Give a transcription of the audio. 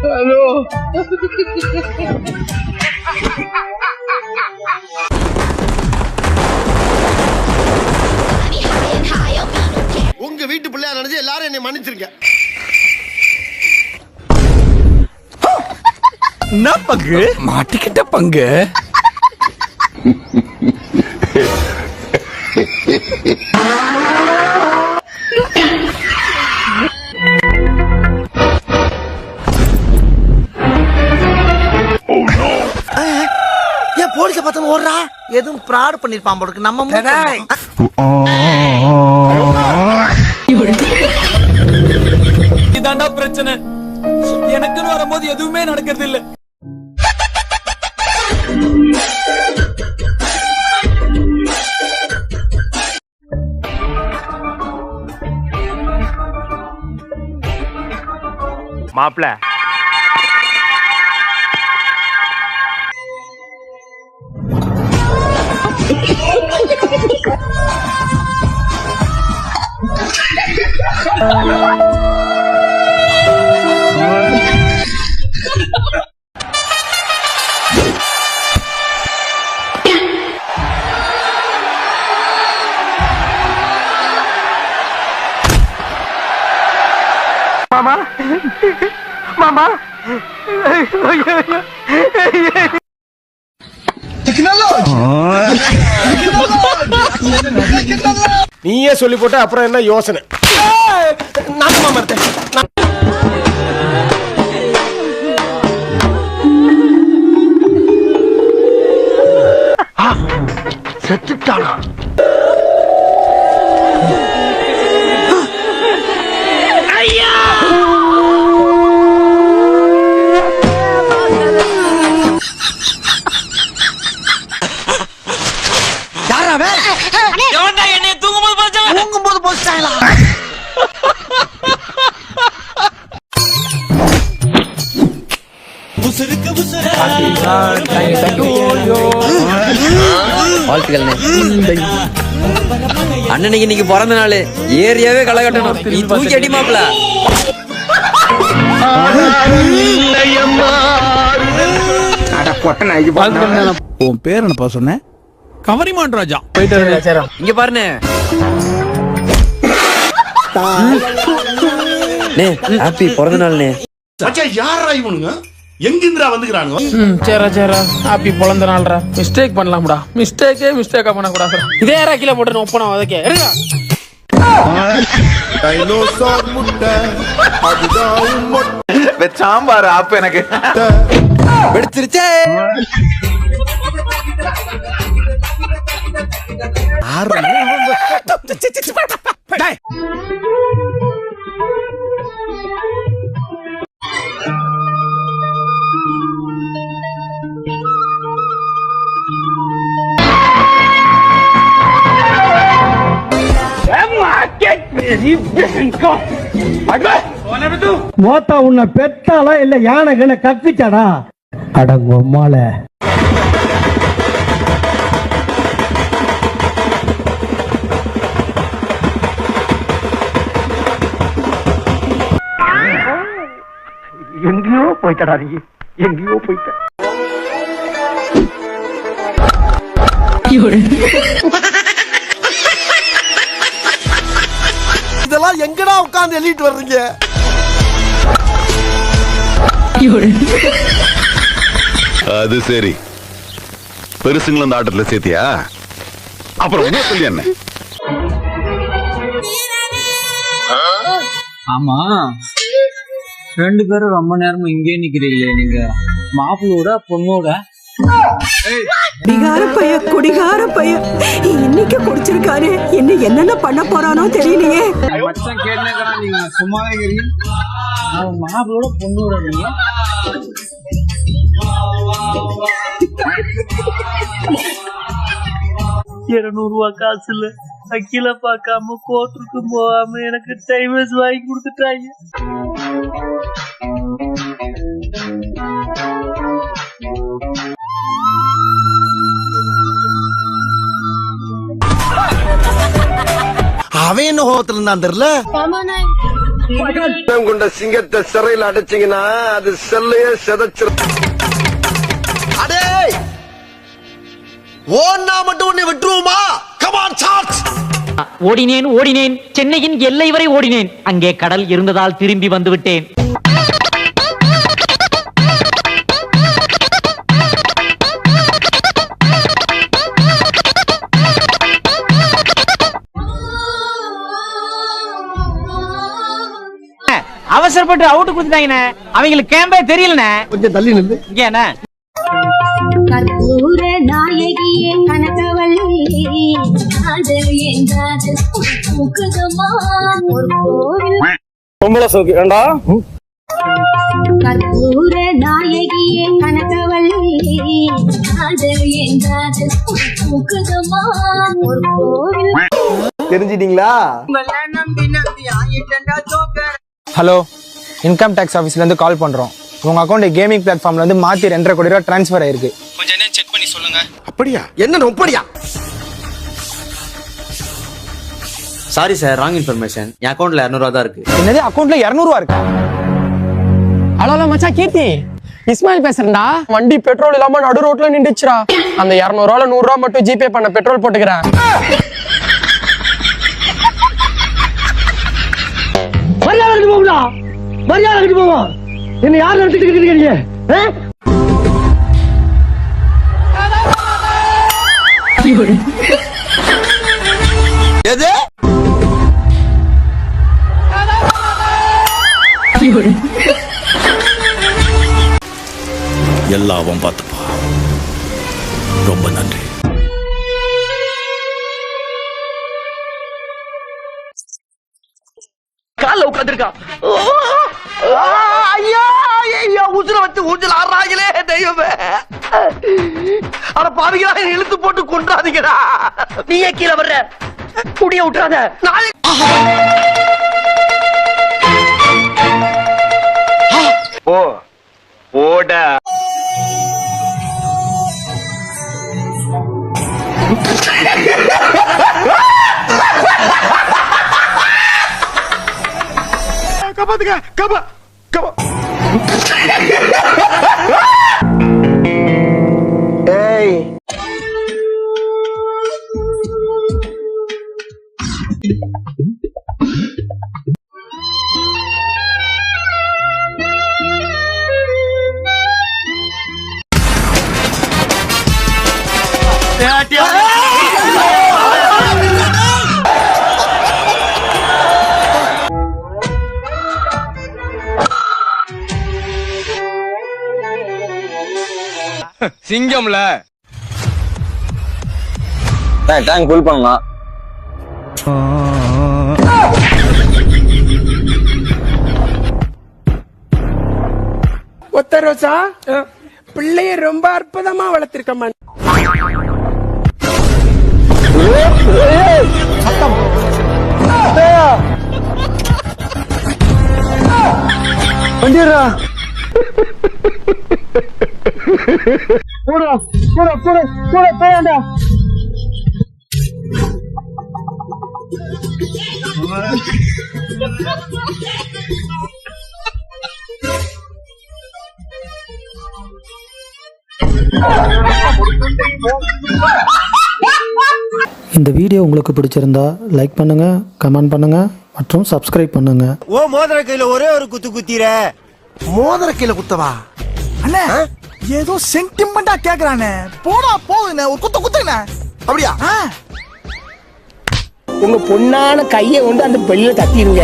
Hello உங்க வீட்டு பிள்ளையா நினைச்சு எல்லாரும் என்னை மன்னிச்சிருக்க. என்ன பங்கு மாட்டிக்கிட்ட பங்கு. ஏன் போலீஸ பார்த்தா ஓடுறா? எதுவும் பிராட் பண்ணிருப்பான் போல நம்ம. இதாண்டா பிரச்சனை. எனக்குன்னு வரும்போது எதுவுமே நடக்கிறது இல்ல. மாப்ள மாமா மாமா நீயே சொல்லி போட்ட அப்புறம் என்ன யோசனை? நான் மாமா செத்துட்டானா? தூங்கும்போது போச்சாங்களா? அண்ணனுக்கு இன்னைக்கு பிறந்த நாள். ஏரியாவே களை கட்டணும். நீ தூக்கி அடி மாப்ள. உன் பேர் என்னப்பா சொன்ன? கவரிமான் ராஜா. இங்க பாருண்ணே. ஹாப்பி பிறந்த நாள்ண்ணே. யாரா இவனுங்க? எங்கிருந்துடா வந்துக்கிறானுங்க? சேரா ஹாப்பி பிறந்த நாள்ரா. மிஸ்டேக் பண்ணலாம்டா. மிஸ்டேக்கா பண்ணக்கூடாது. இதே யாரா கீழே போட்டு ஒப்பனா உதக்கே சாம்பார் ஆப்பு எனக்கு வெடிச்சிருச்சே. மோத்தா உன்னை பெத்தாளா இல்ல யானை கண்ண கப்பிச்சாடா? அடங்கொம்மால எங்கேயோ போயிட்டடா நீ, எங்கேயோ போயிட்ட. இதெல்லாம் எங்கடா உட்கார்ந்து எழுதிட்டு வர்றீங்க? அது சரி, பெருசுங்களும் அந்த ஆட்டத்துல சேர்த்தியா? அப்புறம் என்ன சொல்லி என்ன? ஆமா, ரெண்டு பேரும் ரொம்ப நேரமும் இங்கே நிக்கிறீங்களே, நீங்க மாப்பிளோட பொண்ணோட? குடிகார பைய இன்னைக்கு குடிச்சிருக்காரு. இன்னும் என்னென்ன பண்ண போறானோ தெரியலையே. மச்சான் கேட்டா நீங்க சும்மா இருக்கிறீங்க. மாப்பிளோட பொண்ணோட நீங்க 200 ரூபா காசு இல்ல. அக்கில பார்க்காம கோர்ட்டுக்கு போகாம எனக்கு டைவர்ஸ் வாங்கி கொடுத்துட்டாங்க. அவன் என்ன கோவத்துல இருந்தான் தெரியல. கொண்ட சிங்கத்தை சிறையில் அடைச்சிங்கன்னா அது செல்லையே செதச்சிரும். அடே ஓன்னா மட்டும் உன்னை விட்டுருவோமா? Come on charge. ஓடினேன் சென்னையின் எல்லை வரை ஓடினேன். அங்கே கடல் இருந்ததால் திரும்பி வந்து விட்டேன். அவசரப்பட்டு அவுட் கொடுத்துட்டாங்கண்ணே. அவங்களுக்கு கேம்பே தெரியலண்ணே. கொஞ்சம் தள்ளி நில்லு. இங்க என்ன கற்பூர நாயகியே கனகவல்லி அது என்றாது முகதமா ஒரு கோவில். பொம்பளை சோக்கு ஏண்டா? கற்பூர நாயகியே கனகவல்லி அது என்றாது முகதமா ஒரு கோவில். தெரிஞ்சிட்டீங்களா? ஹலோ, இன்கம் டேக்ஸ் ஆஃபீஸ்ல இருந்து கால் பண்றோம். உங்க அக்கௌண்ட் கேமிங் பிளாட்ஃபார்ம்ல இருந்து மாத்தி 2.5 கோடி ரூபாய் ட்ரான்ஸ்ஃபர் ஆயிருக்கு. கொஞ்சம் என்ன செக் பண்ணி சொல்லுங்க. அப்படியா? என்ன அப்படியா? Sorry sir, wrong information. என் அக்கௌண்ட்ல 200 ரூபா தான் இருக்கு. என்னது, அக்கௌண்ட்ல 200 ரூபா இருக்கா? ஹலோ மச்சான், கீர்த்தி இஸ்மாயில் பேசுறேன்டா. வண்டி பெட்ரோல் இல்லாம நடு ரோட்ல நின்றுச்சுடா. அந்த 200 ரூபால 100 ரூபா மட்டும் ஜிபே பண்ண, பெட்ரோல் போட்டுக்கிறேன். மரியாதை போகுதா? மரியாதை போவோம். என்ன யார் நடத்திட்டு இருக்கீங்க? எது? எல்லாம் அவன் பார்த்துப்பா. ரொம்ப நன்றி. கால்ல உட்கார்ந்திருக்கா. ஐயா ஐயா, உசுர வச்சு ஊஞ்சல் ஆடுறாங்களே தெய்வமே. அட பாவிகளா, இழுத்து போட்டு கொன்றாதீங்கடா. நீயே கீழே வர்ற, முடிய விட்டுறாத. நாளை ஓட காப்பாத்துங்க. காப்பா காப்பா. ஏய், சிங்கம்ல டேங்க் ஃபுல் பண்ணலாம். ஒத்த ரோசா, பிள்ளைய ரொம்ப அற்புதமா வளர்த்திருக்கம்மா. வண்டிடுறா. போடா போடா போடா போடா போடா. இந்த வீடியோ உங்களுக்கு பிடிச்சிருந்தா லைக் பண்ணுங்க, கமெண்ட் பண்ணுங்க மற்றும் சப்ஸ்கிரைப் பண்ணுங்க. ஓ மோதிர கையில ஒரே ஒரு குத்து குத்திர. மோதிர கையில குத்தவா? அண்ணே, ஏதோ சென்டிமெண்டா கேக்குறானே. போடா போகுதுண்ணே, ஒரு குத்து குத்துண்ணே. அப்படியா? உங்க பொண்ணான கையை கொண்டு அந்த பெல்ல தட்டிடுங்க.